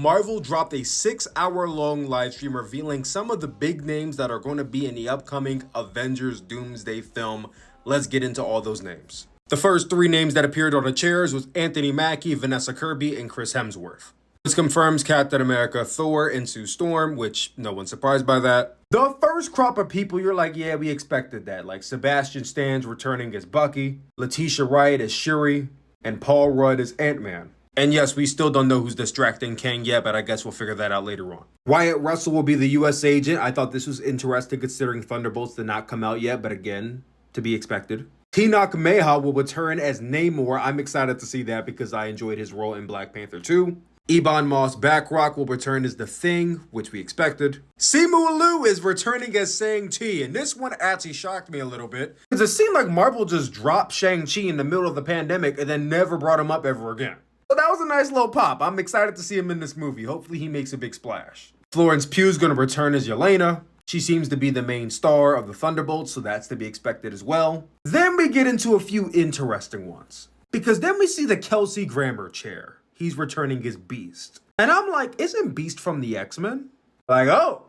Marvel dropped a 6-hour-long live stream revealing some of the big names that are going to be in the upcoming Avengers Doomsday film. Let's get into all those names. The first three names that appeared on the chairs was Anthony Mackie, Vanessa Kirby, and Chris Hemsworth. This confirms Captain America, Thor, and Sue Storm, which no one's surprised by that. The first crop of people, you're like, yeah, we expected that. Like Sebastian Stan's returning as Bucky, Letitia Wright as Shuri, and Paul Rudd as Ant-Man. And yes, we still don't know who's distracting Kang yet, but I guess we'll figure that out later on. Wyatt Russell will be the US agent. I thought this was interesting considering Thunderbolts did not come out yet, but again, to be expected. Tenoch Meha will return as Namor. I'm excited to see that because I enjoyed his role in Black Panther 2. Ebon Moss-Backrot will return as The Thing, which we expected. Simu Liu is returning as Shang-Chi, and this one actually shocked me a little bit because it seemed like Marvel just dropped Shang-Chi in the middle of the pandemic and then never brought him up ever again. So that was a nice little pop. I'm excited to see him in this movie. Hopefully he makes a big splash. Florence Pugh's going to return as Yelena. She seems to be the main star of the Thunderbolts, so that's to be expected as well. Then we get into a few interesting ones. Because then we see the Kelsey Grammer chair. He's returning as Beast. And I'm like, isn't Beast from the X-Men? Like, oh,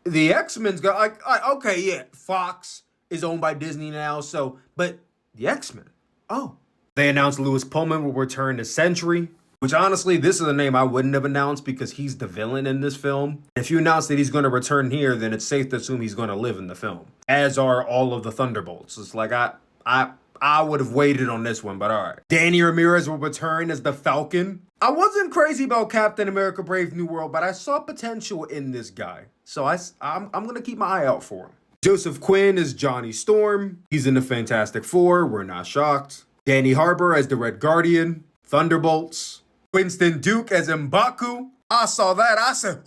the X-Men's got, like, okay, yeah, Fox is owned by Disney now, so, but the X-Men, oh. They announced Louis Pullman will return as Sentry, which honestly, this is a name I wouldn't have announced because he's the villain in this film. If you announce that he's going to return here, then it's safe to assume he's going to live in the film, as are all of the Thunderbolts. It's like, I would have waited on this one, but all right. Danny Ramirez will return as the Falcon. I wasn't crazy about Captain America Brave New World, but I saw potential in this guy. So I'm going to keep my eye out for him. Joseph Quinn is Johnny Storm. He's in the Fantastic Four. We're not shocked. Danny Harbour as the Red Guardian. Thunderbolts. Winston Duke as M'Baku. I saw that. I said,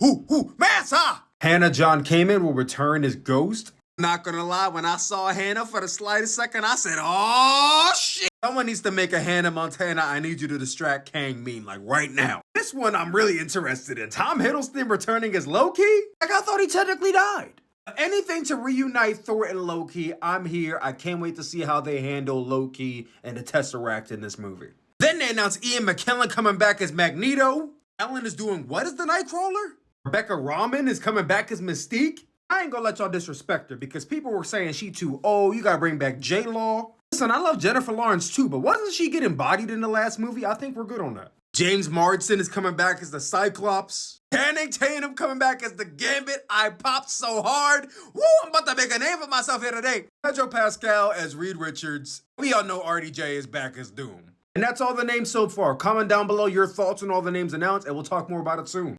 massa! Hannah John Kamen will return as Ghost. Not gonna lie, when I saw Hannah for the slightest second, I said, oh shit! Someone needs to make a Hannah Montana, I need you to distract Kang meme, like right now. This one I'm really interested in. Tom Hiddleston returning as Loki? Like I thought he technically died. Anything to reunite Thor and Loki, I'm here. I can't wait to see how they handle Loki and the Tesseract in this movie. Then they announced Ian McKellen coming back as Magneto. Ellen is doing what as the Nightcrawler? Rebecca Rahman is coming back as Mystique. I ain't gonna let y'all disrespect her because people were saying she too old. You gotta bring back J-Law. Listen, I love Jennifer Lawrence too, but wasn't she getting bodied in the last movie? I think we're good on that. James Marsden is coming back as the Cyclops. Channing Tatum coming back as the Gambit. I popped so hard. Woo, I'm about to make a name for myself here today. Pedro Pascal as Reed Richards. We all know RDJ is back as Doom. And that's all the names so far. Comment down below your thoughts on all the names announced, and we'll talk more about it soon.